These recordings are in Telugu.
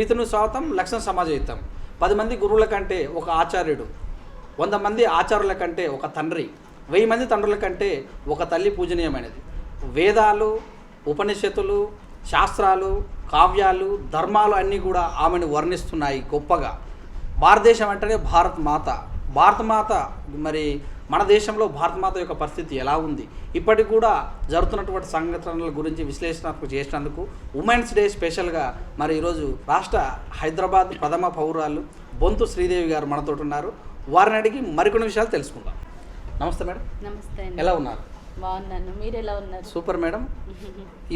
పితృని స్వాగతం లక్షణ సమాజయుతం. 10 మంది గురువుల కంటే ఒక ఆచార్యుడు, 100 మంది ఆచార్యుల కంటే ఒక తండ్రి, 1000 మంది తండ్రుల కంటే ఒక తల్లి పూజనీయమైనది. వేదాలు, ఉపనిషత్తులు, శాస్త్రాలు, కావ్యాలు, ధర్మాలు అన్నీ కూడా ఆమెను వర్ణిస్తున్నాయి గొప్పగా. భారతదేశం అంటేనే భారతమాత మరి మన దేశంలో భారతమాత యొక్క పరిస్థితి ఎలా ఉంది, ఇప్పటికి కూడా జరుగుతున్నటువంటి సంఘటనల గురించి విశ్లేషణకు చేసినందుకు ఉమెన్స్ డే స్పెషల్గా మరి ఈరోజు రాష్ట్ర హైదరాబాద్ ప్రథమ పౌరాలు బొంతు శ్రీదేవి గారు మనతో ఉన్నారు. వారిని అడిగి మరికొన్ని విషయాలు తెలుసుకుందాం. నమస్తే మేడం. నమస్తే. ఎలా ఉన్నారు? బాగున్నాను, మీరు ఎలా ఉన్నారు? Super madam.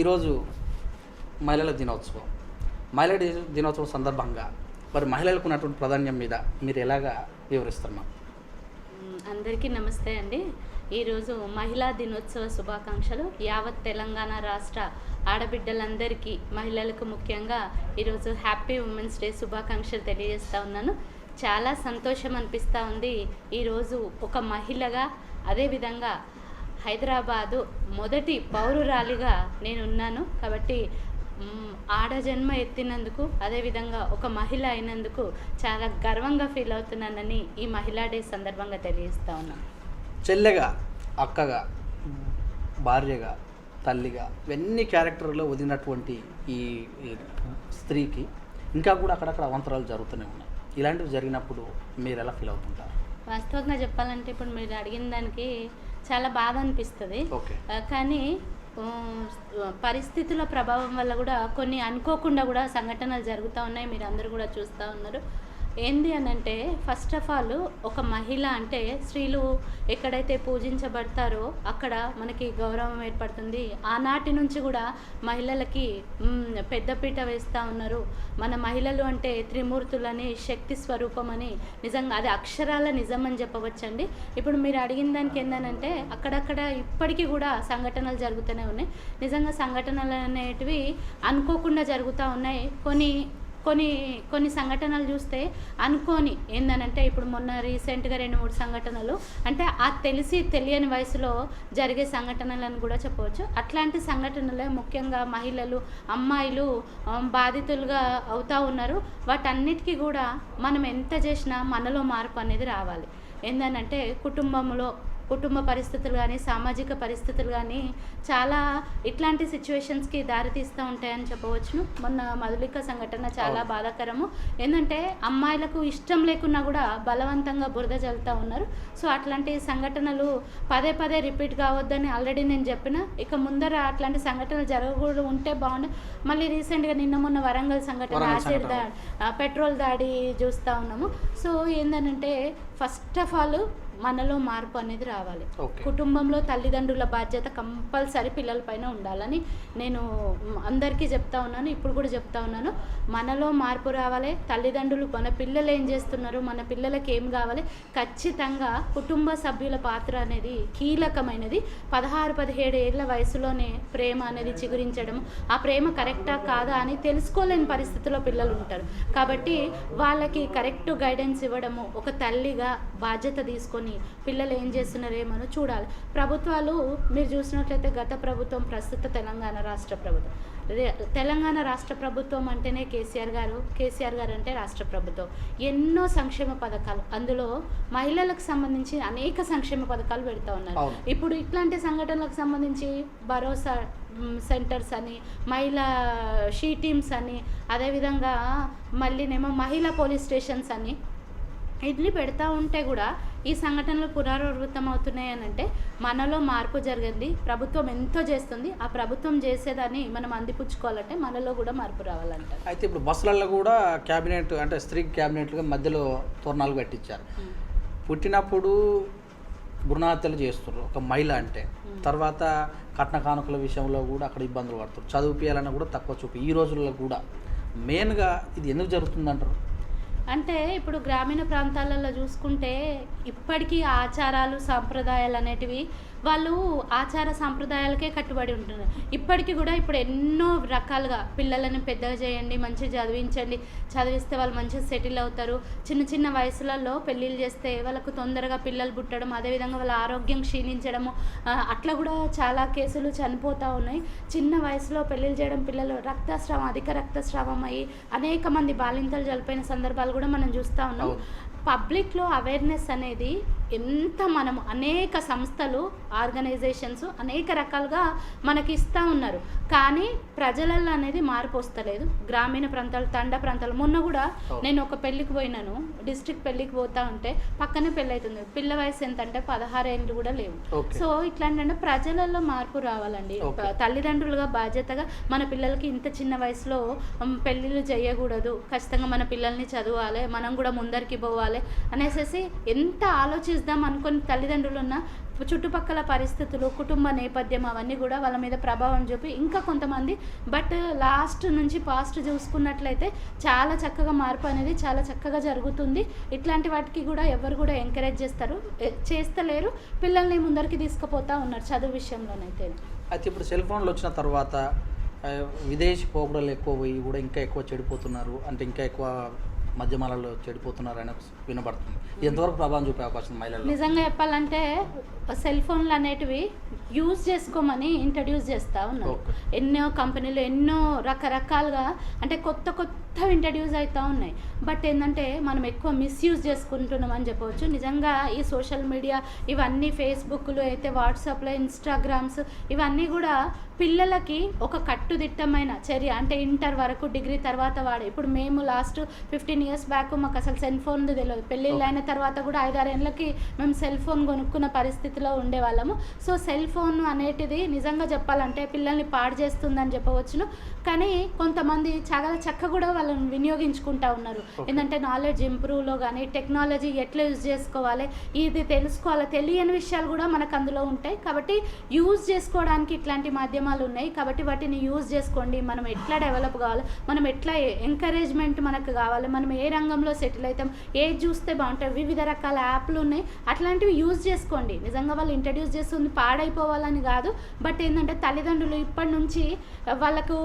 ఈరోజు మహిళల దినోత్సవం. మహిళా దినోత్సవం సందర్భంగా మరి మహిళలకు ఉన్నటువంటి ప్రాధాన్యం మీద మీరు ఎలాగా వివరిస్తారు? అందరికీ నమస్తే అండి. ఈరోజు మహిళా దినోత్సవ శుభాకాంక్షలు. యావత్ తెలంగాణ రాష్ట్ర ఆడబిడ్డలందరికీ, మహిళలకు ముఖ్యంగా ఈరోజు హ్యాపీ ఉమెన్స్ డే శుభాకాంక్షలు తెలియజేస్తూ ఉన్నాను. చాలా సంతోషం అనిపిస్తూ ఉంది ఈరోజు ఒక మహిళగా, అదేవిధంగా హైదరాబాదు మొదటి పౌరురాలిగా నేను ఉన్నాను. కాబట్టి ఆడజన్మ ఎత్తినందుకు, అదేవిధంగా ఒక మహిళ అయినందుకు చాలా గర్వంగా ఫీల్ అవుతున్నానని ఈ మహిళా డే సందర్భంగా తెలియజేస్తా ఉన్నాను. చెల్లెగా, అక్కగా, భార్యగా, తల్లిగా ఇవన్నీ క్యారెక్టర్లో వదిలినటువంటి ఈ స్త్రీకి ఇంకా కూడా అక్కడక్కడ అవాంతరాలు జరుగుతూనే ఉన్నాయి. ఇలాంటివి జరిగినప్పుడు మీరు ఎలా ఫీల్ అవుతుంటారు? వాస్తవంగా చెప్పాలంటే ఇప్పుడు మీరు అడిగిన దానికి చాలా బాధ అనిపిస్తుంది. కానీ పరిస్థితుల ప్రభావం వల్ల కూడా కొన్ని అనుకోకుండా కూడా సంఘటనలు జరుగుతూ ఉన్నాయి. మీరు అందరూ కూడా చూస్తూ ఉన్నారు. ఏంది అని అంటే, ఫస్ట్ ఆఫ్ ఆల్ ఒక మహిళ అంటే స్త్రీలు ఎక్కడైతే పూజించబడతారో అక్కడ మనకి గౌరవం ఏర్పడుతుంది. ఆనాటి నుంచి కూడా మహిళలకి పెద్దపీట వేస్తూ ఉన్నారు. మన మహిళలు అంటే త్రిమూర్తులని, శక్తి స్వరూపం అని, నిజంగా అది అక్షరాల నిజం అని చెప్పవచ్చండి. ఇప్పుడు మీరు అడిగిన దానికి ఏంటంటే, అక్కడక్కడ ఇప్పటికీ కూడా సంఘటనలు జరుగుతూనే ఉన్నాయి. నిజంగా సంఘటనలు అనేటివి అనుకోకుండా జరుగుతూ ఉన్నాయి. కొన్ని సంఘటనలు చూస్తే అనుకోని ఏందనంటే, ఇప్పుడు మొన్న రీసెంట్గా 2-3 సంఘటనలు అంటే ఆ తెలియని వయసులో జరిగే సంఘటనలను కూడా చెప్పవచ్చు. అట్లాంటి సంఘటనలే ముఖ్యంగా మహిళలు, అమ్మాయిలు బాధితులుగా అవుతూ ఉన్నారు. వాటన్నిటికీ కూడా మనం ఎంత చేసినా మనలో మార్పు అనేది రావాలి. ఏందనంటే కుటుంబ పరిస్థితులు కానీ, సామాజిక పరిస్థితులు కానీ చాలా ఇట్లాంటి సిచ్యువేషన్స్కి దారితీస్తూ ఉంటాయని చెప్పవచ్చును. మొన్న మధులిక సంఘటన చాలా బాధాకరము. ఏంటంటే అమ్మాయిలకు ఇష్టం లేకున్నా కూడా బలవంతంగా బురద చల్లుతూ ఉన్నారు. సో అట్లాంటి సంఘటనలు పదే రిపీట్ కావద్దని ఆల్రెడీ నేను చెప్పిన. ఇక ముందర అట్లాంటి సంఘటనలు జరగకూడదు, ఉంటే బాగుండు. మళ్ళీ రీసెంట్గా మొన్న వరంగల్ సంఘటన, పెట్రోల్ దాడి చూస్తూ ఉన్నాము. సో ఏంటంటే, ఫస్ట్ ఆఫ్ ఆల్ మనలో మార్పు అనేది రావాలి. కుటుంబంలో తల్లిదండ్రుల బాధ్యత కంపల్సరీ పిల్లల పైన ఉండాలని నేను అందరికీ చెప్తా ఉన్నాను, ఇప్పుడు కూడా చెప్తా ఉన్నాను. మనలో మార్పు రావాలి. తల్లిదండ్రులు మన పిల్లలు ఏం చేస్తున్నారు, మన పిల్లలకి ఏం కావాలి, ఖచ్చితంగా కుటుంబ సభ్యుల పాత్ర అనేది కీలకమైనది. 16-17 ఏళ్ళ వయసులోనే ప్రేమ అనేది చిగురించడం, ఆ ప్రేమ కరెక్టా కాదా అని తెలుసుకోలేని పరిస్థితిలో పిల్లలు ఉంటారు. కాబట్టి వాళ్ళకి కరెక్ట్ గైడెన్స్ ఇవ్వడము, ఒక తల్లిగా బాధ్యత తీసుకొని పిల్లలు ఏం చేస్తున్నారేమో చూడాలి. ప్రభుత్వాలు మీరు చూసినట్లయితే గత ప్రభుత్వం, ప్రస్తుత తెలంగాణ రాష్ట్ర ప్రభుత్వం. తెలంగాణ రాష్ట్ర ప్రభుత్వం అంటేనే కేసీఆర్ గారు అంటే రాష్ట్ర ప్రభుత్వం. ఎన్నో సంక్షేమ పథకాలు, అందులో మహిళలకు సంబంధించి అనేక సంక్షేమ పథకాలు పెడతా ఉన్నారు. ఇప్పుడు ఇట్లాంటి సంఘటనలకు సంబంధించి భరోసా సెంటర్స్ అని, మహిళా షీ టీమ్స్ అని, అదేవిధంగా మళ్ళీనేమో మహిళా పోలీస్ స్టేషన్స్ అని ఇడ్లీ పెడతా ఉంటే కూడా ఈ సంఘటనలు పునరావృతం అవుతున్నాయి అని అంటే మనలో మార్పు జరిగింది. ప్రభుత్వం ఎంతో చేస్తుంది, ఆ ప్రభుత్వం చేసేదాన్ని మనం అందిపుచ్చుకోవాలంటే మనలో కూడా మార్పు రావాలంటారు. అయితే ఇప్పుడు బస్సులలో కూడా క్యాబినెట్ అంటే స్త్రీ క్యాబినెట్గా మధ్యలో తోరణాలు కట్టించారు. పుట్టినప్పుడు భ్రూణహత్యలు చేస్తున్నారు ఒక మహిళ అంటే, తర్వాత కట్న కానుకల విషయంలో కూడా అక్కడ ఇబ్బందులు పడుతున్నారు. చదివిపియాలన్నా కూడా తక్కువ చూపు. ఈ రోజుల్లో కూడా మెయిన్గా ఇది ఎందుకు జరుగుతుందంటారు? అంటే ఇప్పుడు గ్రామీణ ప్రాంతాలలో చూసుకుంటే ఇప్పటికీ ఆచారాలు సాంప్రదాయాలు అనేటివి వాళ్ళు ఆచార సాంప్రదాయాలకే కట్టుబడి ఉంటున్నారు. ఇప్పటికీ కూడా ఇప్పుడు ఎన్నో రకాలుగా పిల్లలని పెద్దగా చేయండి, మంచిగా చదివించండి, చదివిస్తే వాళ్ళు మంచిగా సెటిల్ అవుతారు. చిన్న చిన్న వయసులలో పెళ్ళిళ్ళు చేస్తే వాళ్ళకు తొందరగా పిల్లలు పుట్టడం, అదేవిధంగా వాళ్ళ ఆరోగ్యం క్షీణించడము, అట్లా కూడా చాలా కేసులు చనిపోతూ ఉన్నాయి. చిన్న వయసులో పెళ్ళిళ్ళు చేయడం, పిల్లలు అధిక రక్తస్రావం అయ్యి అనేక మంది బాలింతలు చనిపోయిన సందర్భాలు కూడా మనం చూస్తూ ఉన్నాం. పబ్లిక్లో అవేర్నెస్ అనేది ఎంత మనము అనేక సంస్థలు, ఆర్గనైజేషన్స్ అనేక రకాలుగా మనకి ఇస్తూ ఉన్నారు, కానీ ప్రజలలో అనేది మార్పు వస్తలేదు. గ్రామీణ ప్రాంతాలు, తండ ప్రాంతాలు, మొన్న కూడా నేను ఒక పెళ్ళికి పోయినాను, డిస్ట్రిక్ట్ పెళ్ళికి పోతా ఉంటే పక్కనే పెళ్ళి అవుతుంది. పిల్ల వయసు ఎంత అంటే 16 ఏళ్ళు కూడా లేవు. సో ఇట్లాంటి ప్రజలలో మార్పు రావాలండి. తల్లిదండ్రులుగా బాధ్యతగా మన పిల్లలకి ఇంత చిన్న వయసులో పెళ్ళిళ్ళు చేయకూడదు, ఖచ్చితంగా మన పిల్లల్ని చదవాలి, మనం కూడా ముందరికి పోవాలి అనేసి ఎంత ఆలోచిద్దాం అనుకుని తల్లిదండ్రులు ఉన్న చుట్టుపక్కల పరిస్థితులు, కుటుంబ నేపథ్యం అవన్నీ కూడా వాళ్ళ మీద ప్రభావం చూపి ఇంకా కొంతమంది, బట్ లాస్ట్ నుంచి పాస్ట్ చూసుకున్నట్లయితే చాలా చక్కగా మార్పు అనేది చాలా చక్కగా జరుగుతుంది. ఇట్లాంటి వాటికి కూడా ఎవరు కూడా ఎంకరేజ్ చేస్తలేరు, పిల్లల్ని ముందరికి తీసుకుపోతూ ఉన్నారు చదువు విషయంలోనైతే. అయితే ఇప్పుడు సెల్ ఫోన్లు వచ్చిన తర్వాత విదేశీ పోకడలు ఎక్కువ పోయి కూడా ఇంకా ఎక్కువ చెడిపోతున్నారు, అంటే ఇంకా ఎక్కువ మధ్యమాలలో చెడిపోతున్నారు అని వినబడుతుంది. ఎంతవరకు ప్రభావం చూపే అవకాశం మహిళలు? నిజంగా చెప్పాలంటే సెల్ ఫోన్లు అనేటివి యూజ్ చేసుకోమని ఇంట్రడ్యూస్ చేస్తూ ఉన్నారు. ఎన్నో కంపెనీలు ఎన్నో రకరకాలుగా అంటే కొత్తవి ఇంట్రడ్యూస్ అవుతూ ఉన్నాయి. బట్ ఏంటంటే మనం ఎక్కువ మిస్యూజ్ చేసుకుంటున్నాం అని చెప్పవచ్చు. నిజంగా ఈ సోషల్ మీడియా ఇవన్నీ, ఫేస్బుక్లు అయితే, వాట్సాప్లో, ఇన్స్టాగ్రామ్స్ ఇవన్నీ కూడా పిల్లలకి ఒక కట్టుదిట్టమైన చర్య. అంటే ఇంటర్ వరకు, డిగ్రీ తర్వాత ఇప్పుడు మేము లాస్ట్ 15 years బ్యాక్ మాకు అసలు సెల్ ఫోన్ తెలియదు. పెళ్ళిళ్ళు అయిన తర్వాత కూడా 5-6 ఏళ్ళకి మేము సెల్ ఫోన్ కొనుక్కున్న పరిస్థితిలో ఉండేవాళ్ళము. సో సెల్ ఫోన్ అనేటిది నిజంగా చెప్పాలంటే పిల్లల్ని పాడు చేస్తుందని చెప్పవచ్చును. కానీ కొంతమంది చాలా చక్కగా కూడా వాళ్ళని వినియోగించుకుంటూ ఉన్నారు. ఏంటంటే నాలెడ్జ్ ఇంప్రూవ్లో కానీ, టెక్నాలజీ ఎట్లా యూజ్ చేసుకోవాలి, ఇది తెలుసుకోవాలి, తెలియని విషయాలు కూడా మనకు అందులో ఉంటాయి. కాబట్టి యూజ్ చేసుకోవడానికి ఇట్లాంటి మాధ్యమాలు ఉన్నాయి. కాబట్టి వాటిని యూజ్ చేసుకోండి. మనం ఎట్లా డెవలప్ కావాలి, మనం ఎట్లా ఎంకరేజ్మెంట్ మనకు కావాలి, మనం ఏ రంగంలో సెటిల్ అవుతాం, ఏది చూస్తే బాగుంటాయి, వివిధ రకాల యాప్లు ఉన్నాయి, అట్లాంటివి యూజ్ చేసుకోండి. నిజంగా వాళ్ళు ఇంట్రడ్యూస్ చేస్తుంది పాడైపోవాలని కాదు. బట్ ఏంటంటే తల్లిదండ్రులు ఇప్పటి నుంచి వాళ్ళకు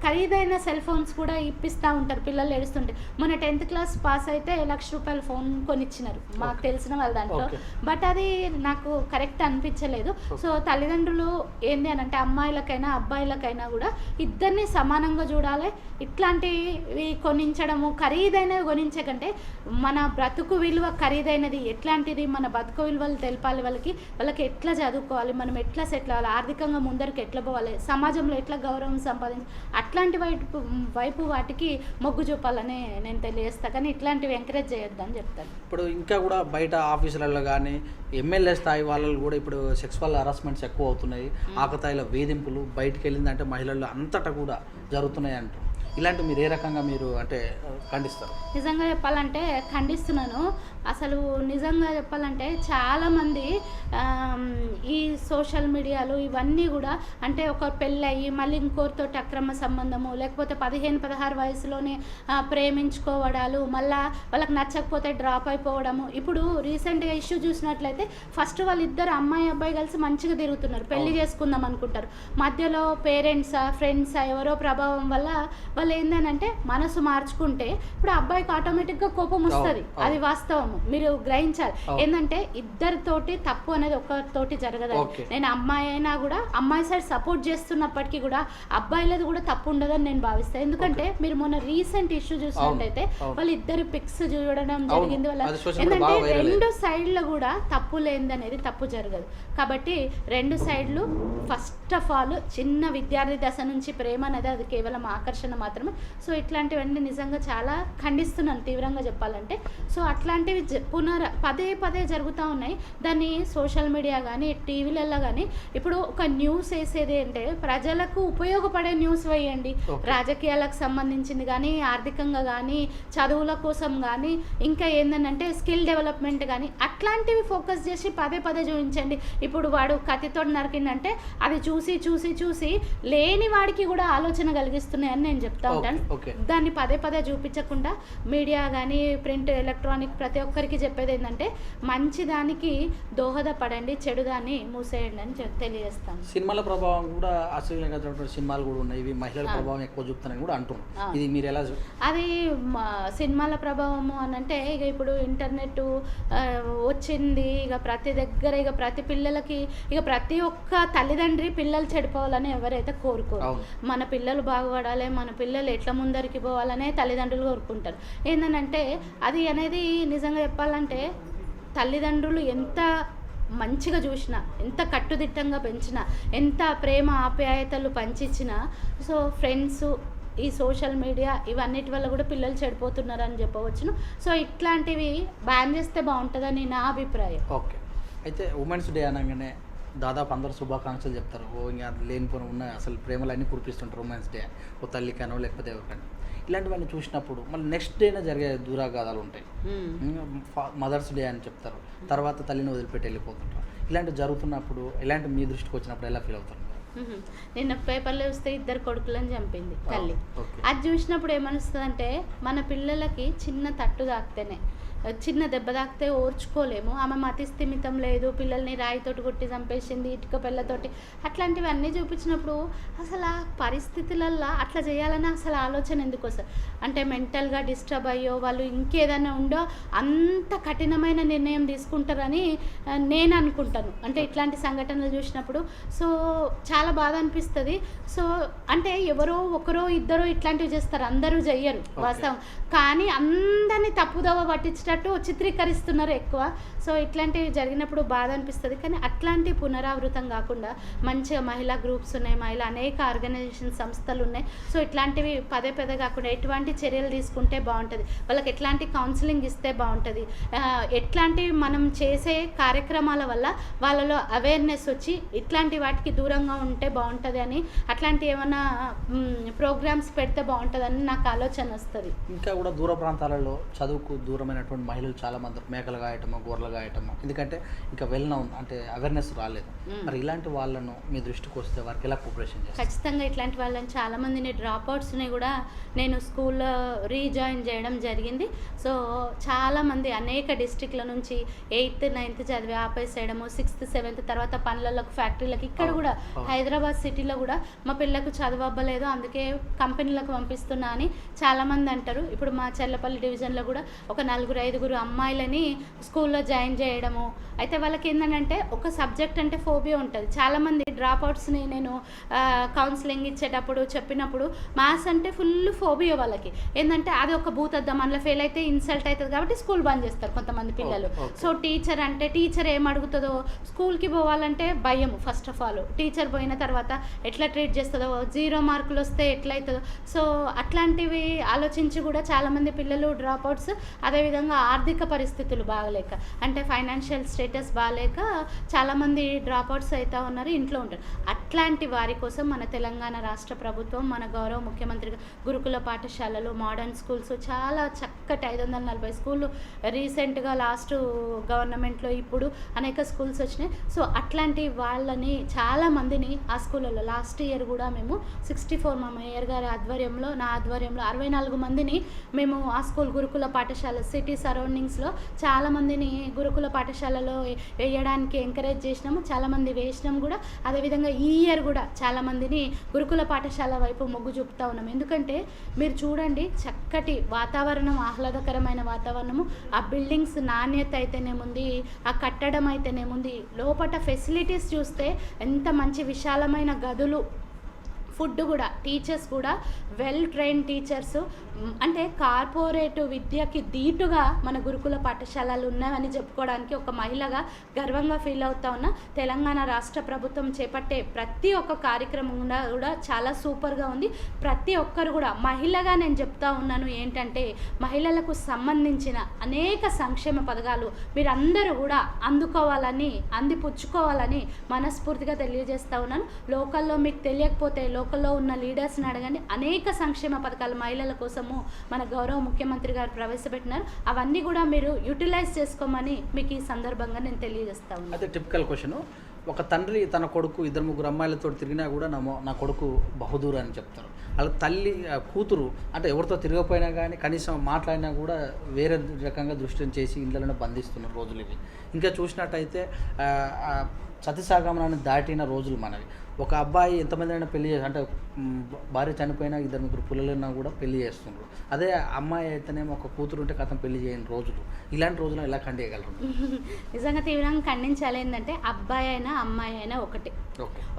ఖరీదైన సెల్ ఫోన్స్ కూడా ఇప్పిస్తూ ఉంటారు పిల్లలు ఏడుస్తుంటే. మన 10th class పాస్ అయితే ₹1,00,000 ఫోన్ కొనిచ్చినారు మాకు తెలిసిన వాళ్ళ దాంట్లో. బట్ అది నాకు కరెక్ట్ అనిపించలేదు. సో తల్లిదండ్రులు ఏంది అని అంటే అమ్మాయిలకైనా అబ్బాయిలకైనా కూడా ఇద్దరిని సమానంగా చూడాలి. ఇట్లాంటివి కొనించడము, ఖరీదైనవి కొనించే కంటే మన బ్రతుకు విలువ ఖరీదైనది ఎట్లాంటిది, మన బతుకు విలువలు తెలపాలి వాళ్ళకి ఎట్లా చదువుకోవాలి, మనం ఎట్లా సెటిల్ అవ్వాలి, ఆర్థికంగా ముందరికి ఎట్లా పోవాలి, సమాజంలో ఎట్లా గౌరవం సంపాదించాలి, అట్లాంటి వైపు వాటికి మొగ్గు చూపాలని నేను తెలియజేస్తాను. కానీ ఇట్లాంటివి ఎంకరేజ్ చేయొద్దని చెప్తాను. ఇప్పుడు ఇంకా కూడా బయట ఆఫీసులలో కానీ ఎమ్మెల్యే స్థాయి వాళ్ళు కూడా ఇప్పుడు సెక్సువల్ హరాస్మెంట్స్ ఎక్కువ అవుతున్నాయి. ఆకతాయిల వేధింపులు బయటికి వెళ్ళిందంటే మహిళలు అంతటా కూడా జరుగుతున్నాయి అంటారు. ఇలాంటి మీరు ఏ రకంగా మీరు అంటే ఖండిస్తారు? నిజంగా చెప్పాలంటే ఖండిస్తున్నాను. అసలు నిజంగా చెప్పాలంటే చాలామంది ఈ సోషల్ మీడియాలు ఇవన్నీ కూడా అంటే ఒక పెళ్ళయి మళ్ళీ ఇంకోరితో అక్రమ సంబంధము, లేకపోతే 15-16 వయసులోనే ప్రేమించుకోవడాలు, మళ్ళీ వాళ్ళకి నచ్చకపోతే డ్రాప్ అయిపోవడము. ఇప్పుడు రీసెంట్గా ఇష్యూ చూసినట్లయితే ఫస్ట్ వాళ్ళిద్దరు అమ్మాయి అబ్బాయి కలిసి మంచిగా తిరుగుతున్నారు, పెళ్లి చేసుకుందాం అనుకుంటారు. మధ్యలో పేరెంట్సా ఫ్రెండ్సా ఎవరో ప్రభావం వల్ల వాళ్ళు ఏందనంటే మనసు మార్చుకుంటే ఇప్పుడు అబ్బాయికి ఆటోమేటిక్గా కోపం వస్తుంది. అది వాస్తవము, మీరు గ్రహించాలి. ఏంటంటే ఇద్దరితోటి తప్పు అనేది ఒకరితోటి జరగదు. నేను అమ్మాయి అయినా కూడా అమ్మాయి సైడ్ సపోర్ట్ చేస్తున్నప్పటికీ కూడా అబ్బాయిలది కూడా తప్పు ఉండదని నేను భావిస్తాను. ఎందుకంటే మీరు మొన్న రీసెంట్ ఇష్యూ చూసినట్టయితే వాళ్ళు ఇద్దరు పిక్స్ చూడడం జరిగింది. వాళ్ళ ఏంటంటే రెండు సైడ్లు కూడా తప్పు లేనిదనేది తప్పు జరగదు. కాబట్టి రెండు సైడ్లు ఫస్ట్ ఆఫ్ ఆల్ చిన్న విద్యార్థి దశ నుంచి ప్రేమ అనేది అది కేవలం ఆకర్షణ మాత్రమే. సో ఇట్లాంటివన్నీ నిజంగా చాలా ఖండిస్తున్నాను తీవ్రంగా చెప్పాలంటే. సో అట్లాంటివి పదే జరుగుతూ ఉన్నాయి. దాన్ని సోషల్ మీడియా కానీ టీవీలలో కానీ ఇప్పుడు ఒక న్యూస్ వేసేది అంటే ప్రజలకు ఉపయోగపడే న్యూస్ వేయండి. రాజకీయాలకు సంబంధించింది కానీ, ఆర్థికంగా కానీ, చదువుల కోసం కానీ, ఇంకా ఏంటంటే స్కిల్ డెవలప్మెంట్ కానీ అట్లాంటివి ఫోకస్ చేసి పదే చూపించండి. ఇప్పుడు వాడు కత్తితో నరికిందంటే అది చూసి లేని వాడికి కూడా ఆలోచన కలిగిస్తున్నాయని నేను చెప్తాను. చెప్తా ఉంటాను. ఓకే. దాన్ని పదే పదే చూపించకుండా మీడియా కానీ ప్రింట్ ఎలక్ట్రానిక్ ప్రతి ఒక్కరికి చెప్పేది ఏంటంటే మంచి దానికి దోహదపడండి, చెడు దాన్ని మూసేయండి అని తెలియజేస్తాను. సినిమాల ప్రభావం కూడా అశ్లీలంగా సినిమాలు కూడా ఉన్నాయి, ఇవి మహిళల ప్రభావం ఎక్కువ చూపుతానని కూడా అంటున్నాను. ఇది మీరు ఎలా అది సినిమాల ప్రభావము అని అంటే ఇక ఇప్పుడు ఇంటర్నెట్ వచ్చింది, ఇక ప్రతి దగ్గర ఇక ప్రతి పిల్లలకి ఇక ప్రతి ఒక్క తల్లిదండ్రి పిల్లలు చెడిపోవాలని ఎవరైతే కోరుకోరు. మన పిల్లలు బాగుపడాలి, మన పిల్లలు ఎట్లా ముందరికి పోవాలనే తల్లిదండ్రులు కోరుకుంటారు. ఏంటంటే అది అనేది నిజంగా చెప్పాలంటే తల్లిదండ్రులు ఎంత మంచిగా చూసినా, ఎంత కట్టుదిట్టంగా పెంచినా, ఎంత ప్రేమ ఆప్యాయతలు పంచిచ్చినా, సో ఫ్రెండ్స్ ఈ సోషల్ మీడియా ఇవన్నిటి వల్ల కూడా పిల్లలు చెడిపోతున్నారని చెప్పవచ్చును. సో ఇట్లాంటివి బ్యాన్ చేస్తే బాగుంటుందని నా అభిప్రాయం. ఓకే. అయితే ఉమెన్స్ డే అనగానే దాదాపు అందరూ శుభాకాంక్షలు చెప్తారు. ఇంకా లేనిపోయిన ఉన్న అసలు ప్రేమలన్నీ కురిపిస్తుంటారు ఉమెన్స్ డే, ఓ తల్లికనో లేకపోతే ఎవరికైనా. ఇలాంటివన్నీ చూసినప్పుడు మళ్ళీ నెక్స్ట్ డేనే జరిగే దూరాఘాతాలు ఉంటాయి. మదర్స్ డే అని చెప్తారు, తర్వాత తల్లిని వదిలిపెట్టి వెళ్ళిపోతుంటారు. ఇలాంటివి జరుగుతున్నప్పుడు ఇలాంటి మీ దృష్టికి వచ్చినప్పుడు ఎలా ఫీల్ అవుతారు? నిన్న పేపర్లో చూస్తే 2 కొడుకులను చంపింది తల్లి. అది చూసినప్పుడు ఏమనిస్తుంది అంటే మన పిల్లలకి చిన్న తట్టు తాకితేనే, చిన్న దెబ్బ తాకితే ఓర్చుకోలేము. ఆమె మతి స్థిమితం లేదు, పిల్లల్ని రాయితోటి కొట్టి చంపేసింది, ఇటుక పిల్లతోటి, అట్లాంటివి అన్నీ చూపించినప్పుడు అసలు ఆ పరిస్థితులల్లో అట్లా చేయాలని అసలు ఆలోచన ఎందుకు వస్తుంది అంటే మెంటల్గా డిస్టర్బ్ అయ్యో వాళ్ళు ఇంకేదైనా ఉండో అంత కఠినమైన నిర్ణయం తీసుకుంటారని నేను అనుకుంటాను. అంటే ఇట్లాంటి సంఘటనలు చూసినప్పుడు సో చాలా బాధ అనిపిస్తుంది. సో అంటే ఎవరో ఒకరో ఇద్దరో ఇట్లాంటివి చేస్తారు, అందరూ చెయ్యరు వాస్తవం, కానీ అందరినీ తప్పుదోవ పట్టించేటట్టు చిత్రీకరిస్తున్నారు ఎక్కువ. సో ఇట్లాంటివి జరిగినప్పుడు బాధ అనిపిస్తుంది. కానీ అట్లాంటి పునరావృతం కాకుండా మంచిగా మహిళా గ్రూప్స్ ఉన్నాయి, అనేక ఆర్గనైజేషన్ సంస్థలు ఉన్నాయి. సో ఇట్లాంటివి పదే పదే కాకుండా ఎటువంటి చర్యలు తీసుకుంటే బాగుంటుంది, వాళ్ళకి ఎట్లాంటి కౌన్సిలింగ్ ఇస్తే బాగుంటుంది, ఎట్లాంటివి మనం చేసే కార్యక్రమాల వల్ల వాళ్ళలో అవేర్నెస్ వచ్చి ఇట్లాంటి వాటికి దూరంగా ఉంటే బాగుంటుంది అని, అట్లాంటి ఏమైనా ప్రోగ్రామ్స్ పెడితే బాగుంటుందని నాకు ఆలోచన వస్తుంది. ఇంకా కూడా దూర ప్రాంతాలలో చదువుకు దూరమైనటువంటి మహిళలు చాలామంది మేకలు కాయటమో గొర్రెలు కాయటమో, ఎందుకంటే ఇంకా వెల్నౌన్ అంటే అవేర్నెస్ రాలేదు. మరి ఇలాంటి వాళ్ళను మీ దృష్టికి వస్తే వారికి ఎలా కోఆపరేషన్ చేస్తారు? ఖచ్చితంగా ఇట్లాంటి వాళ్ళని చాలామందిని డ్రాప్అవుట్స్ని కూడా నేను స్కూల్లో రీజాయిన్ చేయడం జరిగింది. సో చాలామంది అనేక డిస్ట్రిక్ట్ల నుంచి 8th 9th చదివి ఆపేసేయడము, 6th 7th తర్వాత పనులకు ఫ్యాక్టరీలకు, ఇక్కడ కూడా హైదరాబాద్ సిటీలో కూడా మా పిల్లకు చదువు అవ్వలేదు అందుకే కంపెనీలకు పంపిస్తున్నా అని చాలామంది అంటారు. ఇప్పుడు మా చెర్లపల్లి డివిజన్లో కూడా ఒక 4-5 అమ్మాయిలని స్కూల్లో జాయిన్ చేయడము. అయితే వాళ్ళకి ఏంటంటే ఒక సబ్జెక్ట్ అంటే ఫోబియా ఉంటుంది. చాలామంది డ్రాప్అవుట్స్ని నేను కౌన్సిలింగ్ ఇచ్చేటప్పుడు చెప్పినప్పుడు మ్యాథ్స్ అంటే ఫుల్ ఫోబియా వాళ్ళకి, ఏంటంటే అది ఒక భూతద్దం, అందులో ఫెయిల్ అయితే ఇన్సల్ట్ అవుతుంది కాబట్టి స్కూల్ బంద్ చేస్తారు కొంతమంది పిల్లలు. సో టీచర్ అంటే టీచర్ ఏం అడుగుతుందో, స్కూల్కి పోవాలంటే భయం ఫస్ట్ ఆఫ్ ఆల్, టీచర్ పోయిన తర్వాత ఎట్లా ట్రీట్ చేస్తుందో, 0 మార్కులు వస్తే ఎట్లయితుందో. సో అట్లాంటివి ఆలోచించి కూడా చాలామంది పిల్లలు డ్రాప్అవుట్స్, అదేవిధంగా ఆర్థిక పరిస్థితులు బాగలేక అంటే ఫైనాన్షియల్ స్టేటస్ బాగలేక చాలామంది డ్రాప్అవుట్స్ అవుతూ ఉన్నారు, ఇంట్లో ఉంటారు. అట్లాంటి వారి కోసం మన తెలంగాణ రాష్ట్ర ప్రభుత్వం, మన గౌరవ ముఖ్యమంత్రి గురుకుల పాఠశాలలు, మోడర్న్ స్కూల్స్ చాలా చక్కటి 540 స్కూళ్ళు రీసెంట్గా లాస్ట్ గవర్నమెంట్లో ఇప్పుడు అనేక స్కూల్స్ వచ్చినాయి. సో అట్లాంటి వాళ్ళని చాలామందిని ఆ స్కూళ్ళలో లాస్ట్ ఇయర్ కూడా మేము 64 మా మేయర్ గారి ఆధ్వర్యంలో, నా ఆధ్వర్యంలో 64 మందిని మేము ఆ స్కూల్ గురుకుల పాఠశాల సిటీ సరౌండింగ్స్లో చాలామందిని గురుకుల పాఠశాలలో వేయడానికి ఎంకరేజ్ చేసినాము, చాలామంది వేసినాం కూడా. అదేవిధంగా ఈ ఇయర్ కూడా చాలామందిని గురుకుల పాఠశాల వైపు మొగ్గు చూపుతా ఉన్నాం. ఎందుకంటే మీరు చూడండి చక్కటి వాతావరణం, ఆహ్లాదకరమైన వాతావరణము, ఆ బిల్డింగ్స్ నాణ్యత అయితేనేముంది, ఆ కట్టడం అయితేనేముంది, లోపల ఫెసిలిటీస్ చూస్తే ఎంత మంచి విశాలమైన గదులు, ఫుడ్ కూడా, టీచర్స్ కూడా వెల్ ట్రైన్ టీచర్స్, అంటే కార్పొరేట్ విద్యకి దీటుగా మన గురుకుల పాఠశాలలు ఉన్నాయని చెప్పుకోవడానికి ఒక మహిళగా గర్వంగా ఫీల్ అవుతా ఉన్నా. తెలంగాణ రాష్ట్ర ప్రభుత్వం చేపట్టే ప్రతి ఒక్క కార్యక్రమం కూడా చాలా సూపర్గా ఉంది. ప్రతి ఒక్కరు కూడా మహిళగా నేను చెప్తా ఉన్నాను ఏంటంటే మహిళలకు సంబంధించిన అనేక సంక్షేమ పథకాలు మీరందరూ కూడా అందుకోవాలని, అందిపుచ్చుకోవాలని మనస్ఫూర్తిగా తెలియజేస్తూ ఉన్నాను. లోకల్లో మీకు తెలియకపోతే లోకల్లో ఉన్న లీడర్స్ని అడగండి, అనేక సంక్షేమ పథకాలు మహిళల కోసము మన గౌరవ ముఖ్యమంత్రి గారు ప్రవేశపెట్టినారు. అవన్నీ కూడా మీరు యూటిలైజ్ చేసుకోమని మీకు ఈ సందర్భంగా నేను తెలియజేస్తా ఉన్నాను. అయితే టిపికల్ క్వశ్చన్, ఒక తండ్రి తన కొడుకు 2-3 అమ్మాయిలతో తిరిగినా కూడా నా కొడుకు బహదూర్ అని చెప్తారు. వాళ్ళ తల్లి కూతురు అంటే ఎవరితో తిరగకపోయినా కానీ కనీసం మాట్లాడినా కూడా వేరే రకంగా దృష్టిని చేసి ఇంట్లోనే బంధిస్తున్న రోజులు ఇవి. ఇంకా చూసినట్టయితే సతీసాగమనాన్ని దాటిన రోజులు మనవి. ఒక అబ్బాయి ఎంతమంది అయినా పెళ్లి చేసి అంటే భార్య చనిపోయినా 2-3 పిల్లలున్నా కూడా పెళ్లి చేస్తున్నారు. అదే అమ్మాయి అయితేనేమో ఒక కూతురు ఉంటే కథం పెళ్లి చేయని రోజులు. ఇలాంటి రోజులు ఎలా ఖండియగలరు? నిజంగా తీవ్రంగా ఖండించాలి. ఏంటంటే అబ్బాయి అయినా అమ్మాయి అయినా ఒకటే.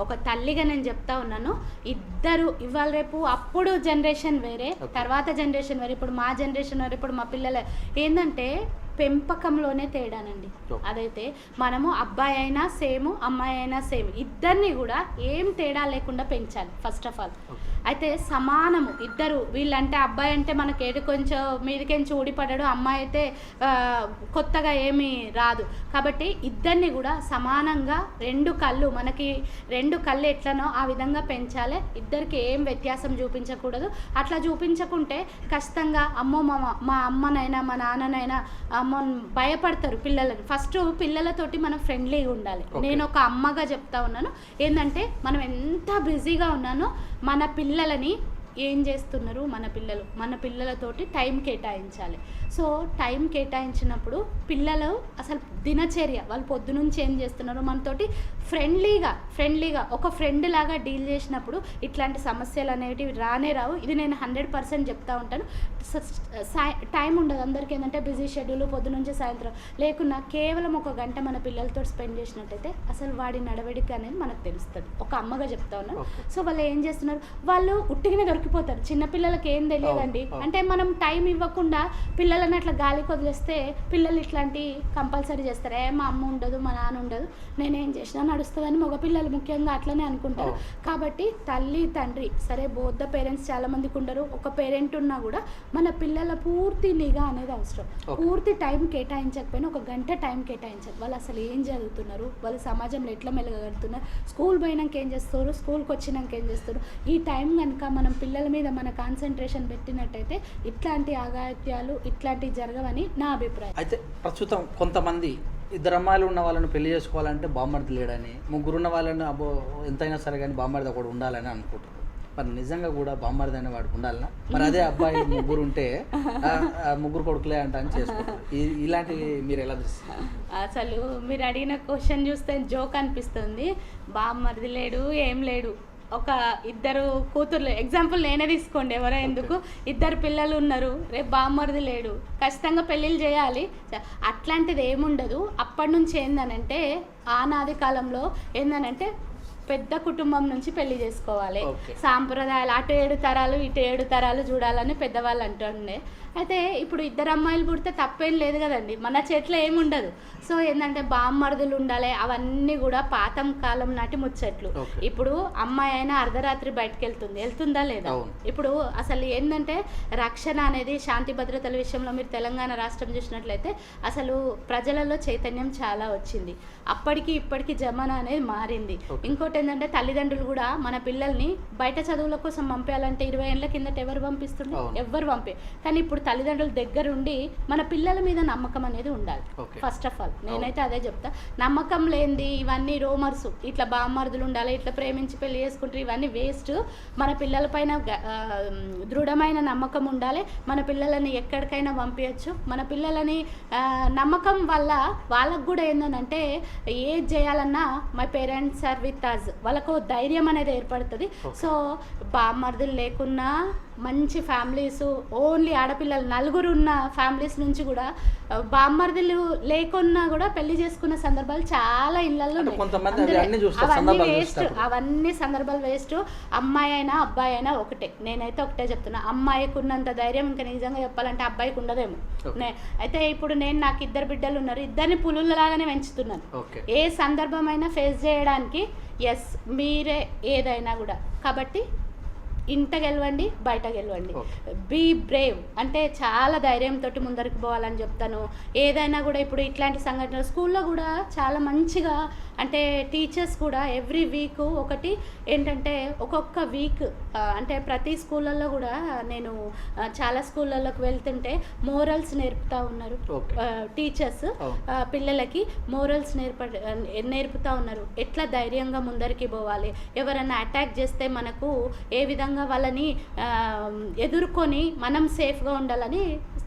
ఒక తల్లిగా నేను చెప్తా ఉన్నాను, ఇద్దరు ఇవాళ రేపు అప్పుడు జనరేషన్ వేరే, తర్వాత జనరేషన్ వేరే, ఇప్పుడు మా జనరేషన్ వేరే, ఇప్పుడు మా పిల్లలు ఏంటంటే పెంపకంలోనే తేడానండి. అదైతే మనము అబ్బాయి అయినా సేమ్, అమ్మాయి అయినా సేమ్, ఇద్దరిని కూడా ఏం తేడా లేకుండా పెంచాలి ఫస్ట్ ఆఫ్ ఆల్. అయితే సమానము ఇద్దరు. వీళ్ళంటే అబ్బాయి అంటే మనకి ఏడు కొంచెం మీదికెంచి ఊడిపడ్డాడు, అమ్మాయి అయితే కొత్తగా ఏమీ రాదు. కాబట్టి ఇద్దరిని కూడా సమానంగా మనకి రెండు కళ్ళు ఎట్లనో ఆ విధంగా పెంచాలి. ఇద్దరికి ఏం వ్యత్యాసం చూపించకూడదు. అట్లా చూపించకుంటే ఖచ్చితంగా అమ్మో మా అమ్మనైనా మా నాన్ననైనా భయపడతారు పిల్లలని. ఫస్ట్ పిల్లలతోటి మనం ఫ్రెండ్లీగా ఉండాలి. నేను ఒక అమ్మగా చెప్తా ఉన్నాను, ఏంటంటే మనం ఎంత బిజీగా ఉన్నానో మన పిల్లలని ఏం చేస్తున్నారు, మన పిల్లలతోటి టైం కేటాయించాలి. సో టైం కేటాయించినప్పుడు పిల్లలు అసలు దినచర్య వాళ్ళు పొద్దునుంచి ఏం చేస్తున్నారో మనతోటి ఫ్రెండ్లీగా ఒక ఫ్రెండ్ లాగా డీల్ చేసినప్పుడు ఇట్లాంటి సమస్యలు అనేటివి రానే రావు. ఇది నేను 100% చెప్తా ఉంటాను. టైం ఉండదు అందరికీ, ఏంటంటే బిజీ షెడ్యూల్, పొద్దునుంచి సాయంత్రం లేకున్నా కేవలం 1 గంట మన పిల్లలతో స్పెండ్ చేసినట్టయితే అసలు వాడి నడవడిక అనేది మనకు తెలుస్తుంది. ఒక అమ్మగా చెప్తా ఉన్నాను. సో వాళ్ళు ఏం చేస్తున్నారు, వాళ్ళు ఉట్టిగానే దొరికిపోతారు. చిన్నపిల్లలకి ఏం తెలియదండి. అంటే మనం టైం ఇవ్వకుండా పిల్లలని అట్లా గాలికి వదిలేస్తే పిల్లలు ఇట్లాంటి కంపల్సరీ చేస్తారు. మా అమ్మ ఉండదు, మా నాన్న ఉండదు, నేనేం చేసినా నడుస్తుందని మగపిల్లలు ముఖ్యంగా అట్లనే అనుకుంటారు. కాబట్టి తల్లి తండ్రి సరే, బోత్ ద పేరెంట్స్ చాలా మందికి ఉండరు. ఒక పేరెంట్ ఉన్నా కూడా మన పిల్లల పూర్తి నిఘా అనేది అవసరం. పూర్తి టైం కేటాయించకపోయినా 1 గంట టైం కేటాయించాలి. వాళ్ళు అసలు ఏం చదువుతున్నారు, వాళ్ళు సమాజంలో ఎట్లా మెలగలుగుతున్నారు, స్కూల్ పోయినాక ఏం చేస్తారు, స్కూల్కి వచ్చినాక ఏం చేస్తారు, ఈ టైం కనుక మనం పిల్లల మీద మన కాన్సన్ట్రేషన్ పెట్టినట్టయితే ఇట్లాంటి ఆగాత్యాలు ఇట్లాంటివి జరగవని నా అభిప్రాయం. అయితే ప్రస్తుతం కొంతమంది 2 అమ్మాయిలు ఉన్న వాళ్ళని పెళ్లి చేసుకోవాలంటే బామ్మర్ది లేడని, 3 ఉన్న వాళ్ళని ఎంతైనా సరే కానీ బామ్మర్ది ఒకటి ఉండాలని అనుకుంటారు. మరి నిజంగా కూడా బామ్మర్ది అనే వాడికి ఉండాలన్నా? మరి అదే అబ్బాయి 3 ఉంటే 3 కొడుకులే అంట అని చేసుకుంటారు. ఇలాంటివి మీరు ఎలా చూస్తారు? అసలు మీరు అడిగిన క్వశ్చన్ చూస్తే జోక్ అనిపిస్తుంది. బామ్మర్ది లేడు, ఏం లేడు, ఒక 2 కూతుర్లు ఎగ్జాంపుల్ నేనే తీసుకోండి, ఎవరో ఎందుకు, 2 పిల్లలు ఉన్నారు, రేపు బామ్మర్ది లేడు, ఖచ్చితంగా పెళ్ళిళ్ళు చేయాలి. అట్లాంటిది ఏముండదు. అప్పటి నుంచి ఏందనంటే ఆనాది కాలంలో ఏందనంటే పెద్ద కుటుంబం నుంచి పెళ్లి చేసుకోవాలి, సాంప్రదాయాలు అటు 7 తరాలు ఇటు 7 తరాలు చూడాలని పెద్దవాళ్ళు అంటుండే. అయితే ఇప్పుడు 2 అమ్మాయిలు పుడితే తప్పేం లేదు కదండి, మన చేతిలో ఏముండదు. సో ఏంటంటే బామ్మర్దులు ఉండాలి, అవన్నీ కూడా పాతం కాలం నాటి ముచ్చట్లు. ఇప్పుడు అమ్మాయి అయినా అర్ధరాత్రి బయటకు వెళ్తుందా లేదా? ఇప్పుడు అసలు ఏంటంటే రక్షణ అనేది, శాంతి భద్రతల విషయంలో మీరు తెలంగాణ రాష్ట్రం చూసినట్లయితే అసలు ప్రజలలో చైతన్యం చాలా వచ్చింది. అప్పటికి ఇప్పటికి జమానా అనేది మారింది. ఇంకోటి ఏంటంటే తల్లిదండ్రులు కూడా మన పిల్లల్ని బయట చదువుల కోసం పంపించాలంటే 20 ఏళ్ళ కిందట ఎవరు పంపిస్తుండే? ఎవ్వరు కానీ ఇప్పుడు తల్లిదండ్రుల దగ్గరుండి మన పిల్లల మీద నమ్మకం అనేది ఉండాలి. ఫస్ట్ ఆఫ్ ఆల్ నేనైతే అదే చెప్తా. నమ్మకం లేనిది ఇవన్నీ రోమర్స్, ఇట్లా బామ్మర్దులు ఉండాలి, ఇట్లా ప్రేమించి పెళ్లి చేసుకుంటారు, ఇవన్నీ వేస్ట్. మన పిల్లల పైన దృఢమైన నమ్మకం ఉండాలి. మన పిల్లలని ఎక్కడికైనా పంపించచ్చు. మన పిల్లలని నమ్మకం వల్ల వాళ్ళకు కూడా ఏంటంటే ఏది చేయాలన్నా my parents are with us, వాళ్ళకు ధైర్యం అనేది ఏర్పడుతుంది. సో బామ్మర్దులు లేకున్నా మంచి ఫ్యామిలీస్, ఓన్లీ ఆడపిల్లలు 4 ఉన్న ఫ్యామిలీస్ నుంచి కూడా బామ్మర్దులు లేకున్నా కూడా పెళ్లి చేసుకున్న సందర్భాలు చాలా ఇళ్లలో అవన్నీ సందర్భాలు వేస్ట్. అమ్మాయి అయినా అబ్బాయి అయినా ఒకటే. నేనైతే ఒకటే చెప్తున్నా, అమ్మాయికి ఉన్నంత ధైర్యం ఇంకా నిజంగా చెప్పాలంటే అబ్బాయికి ఉండదేమో. అయితే ఇప్పుడు నాకు 2 బిడ్డలు ఉన్నారు, 2 పులులలాగానే పెంచుతున్నాను. ఏ సందర్భమైనా ఫేస్ చేయడానికి ఎస్ మీరే ఏదైనా కూడా. కాబట్టి ఇంట గెలవండి, బయట గెలవండి. బీ బ్రేవ్ అంటే చాలా ధైర్యంతో ముందరికి పోవాలని చెప్తాను. ఏదైనా కూడా ఇప్పుడు ఇట్లాంటి సంఘటనలు స్కూల్లో కూడా చాలా మంచిగా అంటే టీచర్స్ కూడా ఎవ్రీ వీక్ ఒకటి ఏంటంటే ఒక్కొక్క వీక్ అంటే ప్రతి స్కూళ్ళల్లో కూడా నేను చాలా స్కూళ్ళలోకి వెళ్తుంటే మోరల్స్ నేర్పుతూ ఉన్నారు టీచర్స్. పిల్లలకి మోరల్స్ నేర్పుతూ ఉన్నారు. ఎట్లా ధైర్యంగా ముందరికి పోవాలి, ఎవరైనా అటాక్ చేస్తే మనకు ఏ విధంగా వాళ్ళని ఎదుర్కొని మనం సేఫ్గా ఉండాలని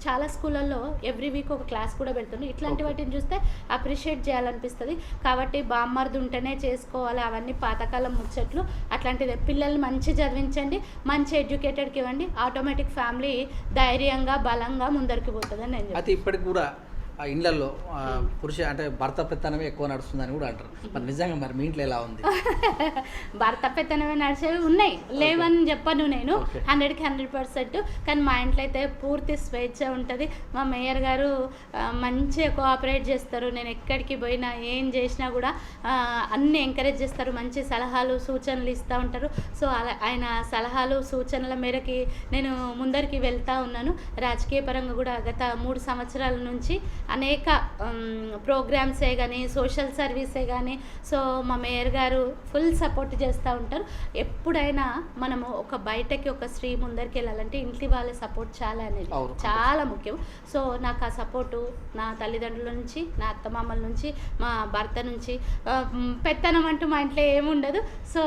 చాలా స్కూళ్ళల్లో ఎవ్రీ వీక్ ఒక క్లాస్ కూడా పెడుతుంది. ఇట్లాంటి వాటిని చూస్తే అప్రిషియేట్ చేయాలనిపిస్తుంది. కాబట్టి బామ్మర్ది ఉంటేనే చేసుకోవాలి, అవన్నీ పాతకాలం ముచ్చట్లు. అట్లాంటిది పిల్లల్ని మంచి చదివించండి, మంచి ఎడ్యుకేటెడ్కి ఇవ్వండి, ఆటోమేటిక్ ఫ్యామిలీ ధైర్యంగా బలంగా ముందరికి పోతుందని నేను. అయితే ఇప్పటికి కూడా ఆ ఇళ్లలో అంటే భర్త పెత్తనమే ఎక్కువ నడుస్తుందని కూడా అంటారు. మరి నిజంగా మరి మీ ఇంట్లో ఎలా ఉంది? భర్త పెత్తనమే నడిచేవి ఉన్నాయి, లేవని చెప్పను నేను 100కి 100%. కానీ మా ఇంట్లో అయితే పూర్తి స్వేచ్ఛ ఉంటుంది. మా మేయర్ గారు మంచిగా కోఆపరేట్ చేస్తారు. నేను ఎక్కడికి పోయినా ఏం చేసినా కూడా అన్నీ ఎంకరేజ్ చేస్తారు, మంచి సలహాలు సూచనలు ఇస్తూ ఉంటారు. సో ఆయన సలహాలు సూచనల మేరకి నేను ముందరికి వెళ్తూ ఉన్నాను. రాజకీయ పరంగా కూడా గత 3 సంవత్సరాల నుంచి అనేక ప్రోగ్రామ్సే కానీ సోషల్ సర్వీసే కానీ సో మా మేయర్ గారు ఫుల్ సపోర్ట్ చేస్తూ ఉంటారు. ఎప్పుడైనా మనము ఒక బయటకి ఒక స్త్రీ ముందరికి వెళ్ళాలంటే ఇంటి వాళ్ళ సపోర్ట్ చాలా అనేది చాలా ముఖ్యం. సో నాకు ఆ సపోర్టు నా తల్లిదండ్రుల నుంచి, నా అత్తమామల నుంచి, మా భర్త నుంచి. పెత్తనం అంటూ మా ఇంట్లో ఏముండదు. సో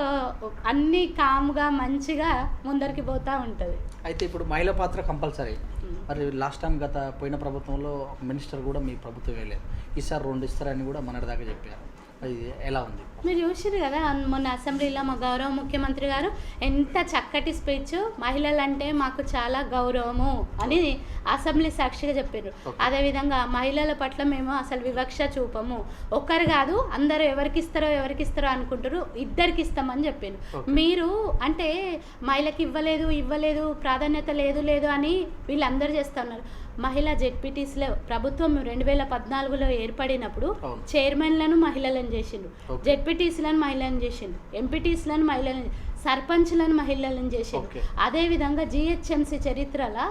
అన్నీ కామ్గా మంచిగా ముందరికి పోతూ ఉంటుంది. అయితే ఇప్పుడు మహిళా పాత్ర కంపల్సరీ. మరి లాస్ట్ టైం పోయిన ప్రభుత్వంలో ఒక మినిస్టర్ కూడా మీ ప్రభుత్వం వేయలేదు, ఈసారి 2 ఇస్తారని కూడా మొన్నటిదాకా చెప్పారు. అది ఎలా ఉంది? మీరు చూసారు కదా మొన్న అసెంబ్లీలో మా గౌరవ ముఖ్యమంత్రి గారు ఎంత చక్కటి స్పీచ్, మహిళలంటే మాకు చాలా గౌరవము అని అసెంబ్లీ సాక్షిగా చెప్పారు. అదేవిధంగా మహిళల పట్ల మేము అసలు వివక్ష చూపము, ఒక్కరు కాదు అందరూ ఎవరికి ఇస్తారో అనుకుంటారు, 2కి ఇస్తామని చెప్పారు. మీరు అంటే మహిళకి ఇవ్వలేదు ప్రాధాన్యత లేదు అని వీళ్ళందరూ చేస్తున్నారు. మహిళా జెడ్పీటీసీలో ప్రభుత్వం 2014లో ఏర్పడినప్పుడు చైర్మన్లను మహిళలను చేసిండు, జెడ్పీటీసీలను మహిళలను చేసిండు, ఎంపీటీసీలను మహిళలను, సర్పంచ్లను మహిళలను చేసిండు. అదేవిధంగా జిహెచ్ఎంసీ చరిత్రలో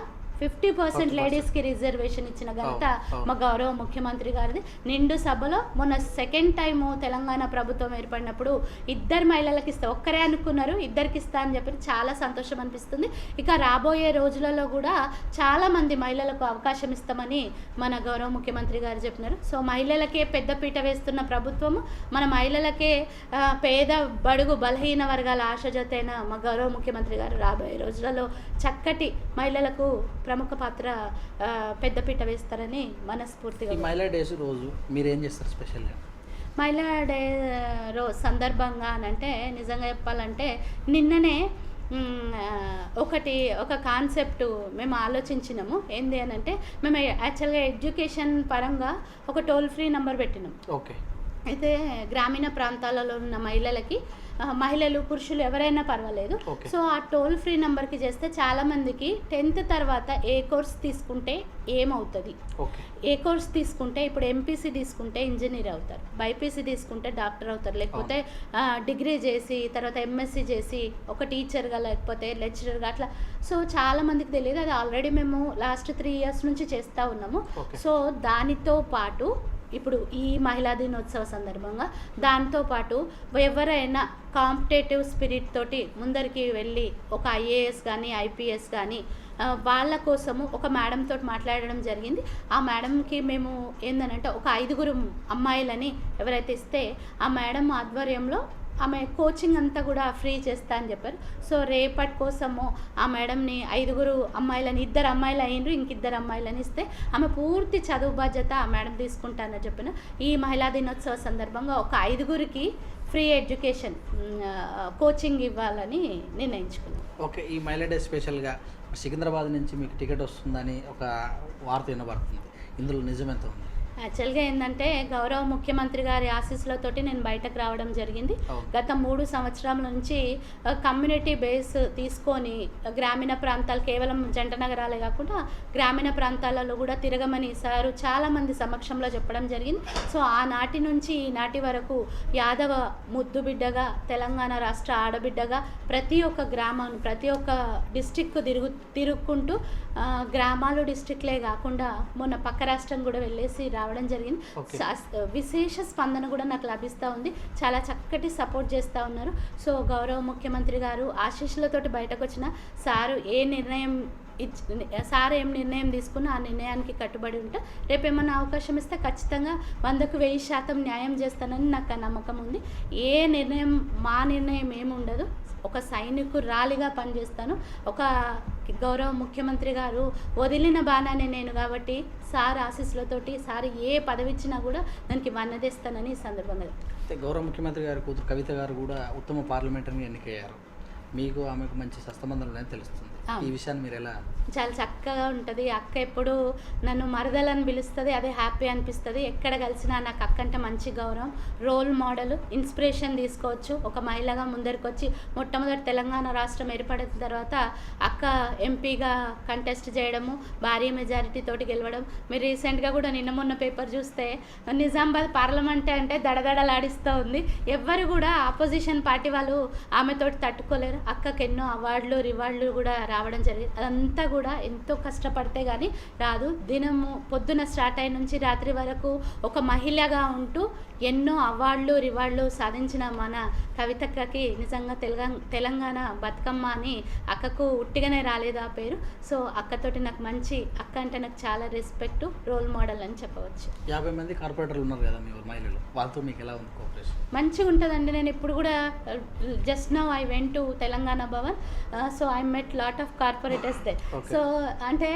50% లేడీస్కి రిజర్వేషన్ ఇచ్చిన ఘనత మా గౌరవ ముఖ్యమంత్రి గారిది. నిండు సభలో మొన్న 2nd టైము తెలంగాణ ప్రభుత్వం ఏర్పడినప్పుడు 2 మహిళలకు ఇస్తా, ఒక్కరే అనుకున్నారు 2కి ఇస్తా అని చెప్పి చాలా సంతోషం అనిపిస్తుంది. ఇక రాబోయే రోజులలో కూడా చాలామంది మహిళలకు అవకాశం ఇస్తామని మన గౌరవ ముఖ్యమంత్రి గారు చెప్పినారు. సో మహిళలకే పెద్దపీట వేస్తున్న ప్రభుత్వము, మన మహిళలకే పేద బడుగు బలహీన వర్గాల ఆశజతైన మా గౌరవ ముఖ్యమంత్రి గారు రాబోయే రోజులలో చక్కటి మహిళలకు ప్రముఖ పాత్ర పెద్దపీట వేస్తారని మనస్ఫూర్తిగా. మహిళా డేస్ రోజు మీరు ఏం చేస్తారు స్పెషల్గా? మహిళా డే రోజు సందర్భంగా అంటే నిజంగా చెప్పాలంటే నిన్ననే ఒక కాన్సెప్ట్ మేము ఆలోచించినాము. ఏంది అని అంటే మేము యాక్చువల్గా ఎడ్యుకేషన్ పరంగా ఒక టోల్ ఫ్రీ నెంబర్ పెట్టినాం. ఓకే. అయితే గ్రామీణ ప్రాంతాలలో ఉన్న మహిళలు పురుషులు ఎవరైనా పర్వాలేదు. సో ఆ టోల్ ఫ్రీ నెంబర్కి చేస్తే చాలామందికి 10th తర్వాత ఏ కోర్స్ తీసుకుంటే ఏమవుతుంది, ఏ కోర్స్ తీసుకుంటే ఇప్పుడు ఎంపీసీ తీసుకుంటే ఇంజనీర్ అవుతారు, బైపీసీ తీసుకుంటే డాక్టర్ అవుతారు, లేకపోతే డిగ్రీ చేసి తర్వాత ఎంఎస్సీ చేసి ఒక టీచర్గా లేకపోతే లెక్చరర్గా అట్లా. సో చాలామందికి తెలియదు. అది ఆల్రెడీ మేము లాస్ట్ 3 years నుంచి చేస్తూ ఉన్నాము. సో దానితో పాటు ఇప్పుడు ఈ మహిళా దినోత్సవ సందర్భంగా దాంతోపాటు ఎవరైనా కాంపిటేటివ్ స్పిరిట్ తోటి ముందరికి వెళ్ళి ఒక ఐఏఎస్ కానీ ఐపీఎస్ కానీ వాళ్ళ కోసము ఒక మేడం తోటి మాట్లాడడం జరిగింది. ఆ మేడంకి మేము ఏందనంటే ఒక 5 అమ్మాయిలని ఎవరైతే ఇస్తే ఆ మేడం ఆధ్వర్యంలో ఆమె కోచింగ్ అంతా కూడా ఫ్రీ చేస్తా అని చెప్పారు. సో రేపటి కోసము ఆ మేడంని 5 అమ్మాయిలని, 2 అమ్మాయిలు అయినరు, ఇంక 2 అమ్మాయిలని ఇస్తే ఆమె పూర్తి చదువు బాధ్యత ఆ మేడం తీసుకుంటానని చెప్పిన. ఈ మహిళా దినోత్సవ సందర్భంగా ఒక 5కి ఫ్రీ ఎడ్యుకేషన్ కోచింగ్ ఇవ్వాలని నిర్ణయించుకున్నాం. ఓకే. ఈ మహిళా డే స్పెషల్గా సికింద్రాబాద్ నుంచి మీకు టికెట్ వస్తుందని ఒక వార్త వినబడుతుంది, ఇందులో నిజమెంత ఉంది? యాక్చువల్గా ఏంటంటే గౌరవ ముఖ్యమంత్రి గారి ఆశీస్సులతోటి నేను బయటకు రావడం జరిగింది. గత 3 సంవత్సరాల నుంచి కమ్యూనిటీ బేస్ తీసుకొని గ్రామీణ ప్రాంతాలు కేవలం జంట నగరాలే కాకుండా గ్రామీణ ప్రాంతాలలో కూడా తిరగమని సారు చాలామంది సమక్షంలో చెప్పడం జరిగింది. సో ఆనాటి నుంచి ఈనాటి వరకు యాదవ ముద్దు బిడ్డగా, తెలంగాణ రాష్ట్ర ఆడబిడ్డగా ప్రతి ఒక్క గ్రామం, ప్రతి ఒక్క డిస్ట్రిక్ట్ తిరుగుకుంటూ గ్రామాలు డిస్ట్రిక్ట్లే కాకుండా మొన్న పక్క రాష్ట్రం కూడా వెళ్ళేసి రావడం జరిగింది. విశేష స్పందన కూడా నాకు లభిస్తూ ఉంది. చాలా చక్కటి సపోర్ట్ చేస్తూ ఉన్నారు. సో గౌరవ ముఖ్యమంత్రి గారు ఆశీస్సులతోటి బయటకు వచ్చిన సారు సార్ ఏం నిర్ణయం తీసుకున్నా ఆ నిర్ణయానికి కట్టుబడి ఉంటా. రేపు ఏమన్నా అవకాశం ఇస్తే ఖచ్చితంగా 100కు 1000% న్యాయం చేస్తానని నాకు నమ్మకం ఉంది. మా నిర్ణయం ఏముండదు. ఒక సైనికురాలిగా పనిచేస్తాను. ఒక గౌరవ ముఖ్యమంత్రి గారు వదిలిన బాణాన్ని నేను కాబట్టి సార్ ఆశీస్సులతోటి సార్ ఏ పదవి ఇచ్చినా కూడా దానికి వన్నదేస్తానని ఈ సందర్భంగా. అయితే గౌరవ ముఖ్యమంత్రి గారి కూతురు కవిత గారు కూడా ఉత్తమ పార్లమెంటరీగా ఎన్నికయ్యారు. మీకు ఆమెకు మంచి సత్సంబంధాలు ఉన్నాయని తెలుస్తుంది. ఈ విషయాన్ని మీరు ఎలా? చాలా చక్కగా ఉంటుంది. అక్క ఎప్పుడు నన్ను మరదలని పిలుస్తుంది. అదే హ్యాపీ అనిపిస్తుంది. ఎక్కడ కలిసినా నాకు అక్క అంటే మంచి గౌరవం, రోల్ మోడల్, ఇన్స్పిరేషన్ తీసుకోవచ్చు. ఒక మహిళగా ముందరికి వచ్చి మొట్టమొదటి తెలంగాణ రాష్ట్రం ఏర్పడిన తర్వాత అక్క ఎంపీగా కంటెస్ట్ చేయడము, భారీ మెజారిటీ తోటి గెలవడం. మీరు రీసెంట్గా కూడా నిన్న మొన్న పేపర్ చూస్తే నిజామాబాద్ పార్లమెంట్ అంటే దడదడలాడిస్తూ ఉంది. ఎవ్వరు కూడా ఆపోజిషన్ పార్టీ వాళ్ళు ఆమెతోటి తట్టుకోలేరు. అక్కకి ఎన్నో అవార్డులు రివార్డులు కూడా రావడం జరిగింది. అదంతా కూడా ఎంతో కష్టపడితే కానీ రాదు. దినము పొద్దున స్టార్ట్ అయిన నుంచి రాత్రి వరకు ఒక మహిళగా ఉంటూ ఎన్నో అవార్డులు రివార్డులు సాధించిన మన కవితక్కకి నిజంగా తెలంగాణ బతుకమ్మ అని అక్కకు ఉట్టిగానే రాలేదు ఆ పేరు. సో అక్కతోటి నాకు అక్క అంటే నాకు చాలా రెస్పెక్ట్, రోల్ మోడల్ అని చెప్పవచ్చు. 50 మంది కార్పొరేటర్లు ఉన్నారు కదా మీ మహిళలు, వాళ్ళతో మీకు ఎలా ఉంది కోఆపరేషన్? మంచిగా ఉంటుందండి. నేను ఇప్పుడు కూడా just now I went to Telangana Bhavan. So I met lot of corporators they. So అంటే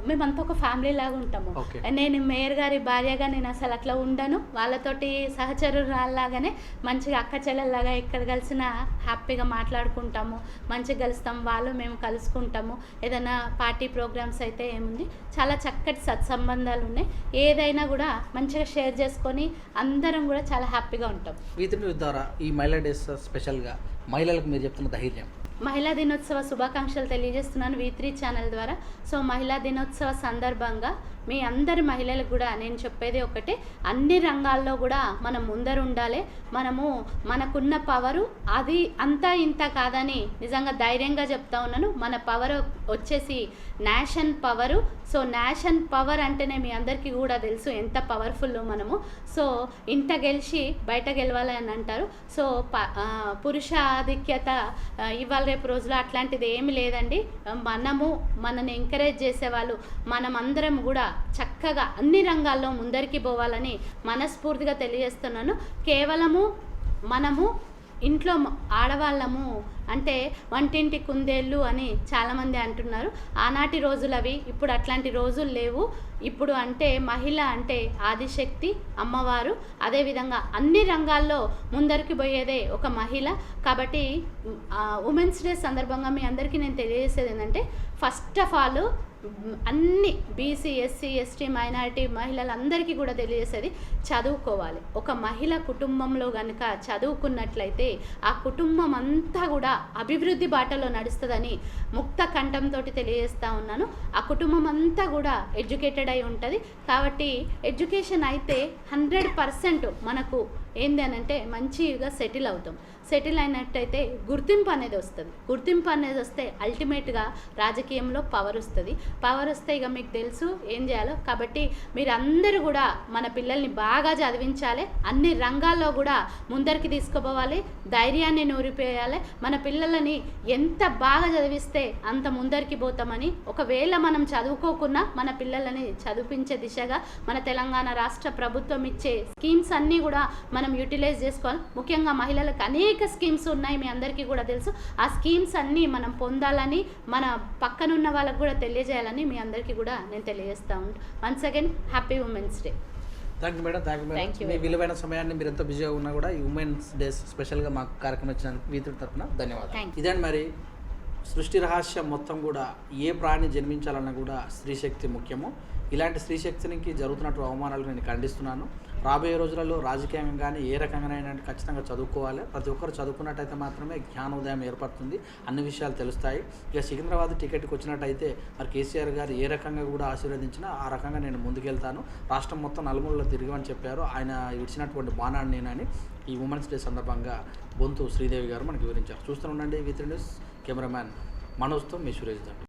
మేమంతా ఒక ఫ్యామిలీ లాగా ఉంటాము. నేను మేయర్ గారి భార్యగా నేను అసలు అట్లా ఉండను. వాళ్ళతోటి సహచరులాగానే మంచిగా అక్క చెల్లెల్లాగా ఎక్కడ కలిసినా హ్యాపీగా మాట్లాడుకుంటాము, మంచిగా కలుస్తాము. వాళ్ళు మేము కలుసుకుంటాము. ఏదైనా పార్టీ ప్రోగ్రామ్స్ అయితే ఏముంది, చాలా చక్కటి సత్సంబంధాలు ఉన్నాయి. ఏదైనా కూడా మంచిగా షేర్ చేసుకొని అందరం కూడా చాలా హ్యాపీగా ఉంటాం. వీటి ద్వారా ఈ మహిళా డేస్ స్పెషల్గా మహిళలకు మీరు చెప్తున్న ధైర్యం? మహిళా దినోత్సవ శుభాకాంక్షలు తెలియజేస్తున్నాను V3 ఛానల్ ద్వారా. సో మహిళా దినోత్సవ సందర్భంగా మీ అందరి మహిళలకు కూడా నేను చెప్పేది ఒకటే, అన్ని రంగాల్లో కూడా మనం ముందరు ఉండాలి. మనకున్న పవరు అది అంతా ఇంత కాదని నిజంగా ధైర్యంగా చెప్తా ఉన్నాను. మన పవర్ వచ్చేసి nation power. So nation power అంటేనే మీ అందరికీ కూడా తెలుసు ఎంత పవర్ఫుల్ మనము. సో ఇంట గెలిచి బయట గెలవాలి అని అంటారు. సో పురుష ఆధిక్యత ఇవాళ రేపు రోజులో అట్లాంటిది ఏమి లేదండి. మనని ఎంకరేజ్ చేసేవాళ్ళు మనమందరం కూడా చక్కగా అన్ని రంగాల్లో ముందరికి పోవాలని మనస్ఫూర్తిగా తెలియజేస్తున్నాను. కేవలము మనము ఇంట్లో ఆడవాళ్ళము అంటే వంటింటి కుందేళ్ళు అని చాలామంది అంటున్నారు. ఆనాటి రోజులవి, ఇప్పుడు అట్లాంటి రోజులు లేవు. ఇప్పుడు అంటే మహిళ అంటే ఆదిశక్తి, అమ్మవారు. అదేవిధంగా అన్ని రంగాల్లో ముందరికి పోయేదే ఒక మహిళ. కాబట్టి ఉమెన్స్ డే సందర్భంగా మీ అందరికీ నేను తెలియజేసేది ఏంటంటే, ఫస్ట్ ఆఫ్ ఆల్ అన్ని బీసీ ఎస్సీ ఎస్టీ మైనారిటీ మహిళలందరికీ కూడా తెలియజేసేది చదువుకోవాలి. ఒక మహిళ కుటుంబంలో కనుక చదువుకున్నట్లయితే ఆ కుటుంబం అంతా కూడా అభివృద్ధి బాటలో నడుస్తుందని ముక్త కంఠంతో తెలియజేస్తూ ఉన్నాను. ఆ కుటుంబం అంతా కూడా ఎడ్యుకేటెడ్ అయి ఉంటుంది. కాబట్టి ఎడ్యుకేషన్ అయితే 100% మనకు ఏంది అని అంటే మంచిగా సెటిల్ అవుతాం. సెటిల్ అయినట్టయితే గుర్తింపు అనేది వస్తుంది. గుర్తింపు అనేది వస్తే అల్టిమేట్గా రాజకీయంలో పవర్ వస్తుంది. పవర్ వస్తే ఇక మీకు తెలుసు ఏం చేయాలో. కాబట్టి మీరందరూ కూడా మన పిల్లల్ని బాగా చదివించాలి. అన్ని రంగాల్లో కూడా ముందరికి తీసుకుపోవాలి. ధైర్యాన్ని నూరిపోయాలి. మన పిల్లలని ఎంత బాగా చదివిస్తే అంత ముందరికి పోతామని. ఒకవేళ మనం చదువుకోకున్నా మన పిల్లలని చదివించే దిశగా మన తెలంగాణ రాష్ట్ర ప్రభుత్వం ఇచ్చే స్కీమ్స్ అన్నీ కూడా మనం యూటిలైజ్ చేసుకోవాలి. ముఖ్యంగా మహిళలకు అనేక స్కీమ్స్ ఉన్నాయి, మీ అందరికీ కూడా తెలుసు. ఆ స్కీమ్స్ అన్నీ మనం పొందాలని, మన పక్కనున్న వాళ్ళకు కూడా తెలియజేయాలని మీ అందరికీ కూడా నేను తెలియజేస్తూ ఉంటాను. Once again happy women's day. Thank you madam. Thank you. మీ విలువైన సమయాన్ని మీరు ఎంతో బిజీగా ఉన్నా కూడా ఈ ఉమెన్స్ డేస్ స్పెషల్గా మాకు కార్యక్రమం ఇచ్చినందుకు V3 తరఫున ధన్యవాదాలు. ఇదండి మరి సృష్టి రహస్యం మొత్తం కూడా ఏ ప్రాణి జన్మించాలన్నా కూడా స్త్రీశక్తి ముఖ్యము. ఇలాంటి స్త్రీశక్తికి జరుగుతున్నట్టు అవమానాలు నేను ఖండిస్తున్నాను. రాబోయే రోజులలో రాజకీయం కానీ ఏ రకంగానైనా ఖచ్చితంగా చదువుకోవాలి. ప్రతి ఒక్కరు చదువుకున్నట్టయితే మాత్రమే జ్ఞానోదయం ఏర్పడుతుంది, అన్ని విషయాలు తెలుస్తాయి. ఇక సికింద్రాబాద్ టికెట్కి వచ్చినట్టయితే మరి కేసీఆర్ గారు ఏ రకంగా కూడా ఆశీర్వదించినా ఆ రకంగా నేను ముందుకెళ్తాను. రాష్ట్రం మొత్తం నలుమూలలో తిరగమని చెప్పారు. ఆయన ఇచ్చినటువంటి బాణాన్ని నేనని ఈ ఉమెన్స్ డే సందర్భంగా బొంతు శ్రీదేవి గారు మనకు వివరించారు. చూస్తూ ఉండండి V3 న్యూస్. కెమెరామ్యాన్ మనోజ్తో మీ సురేష్ దండి.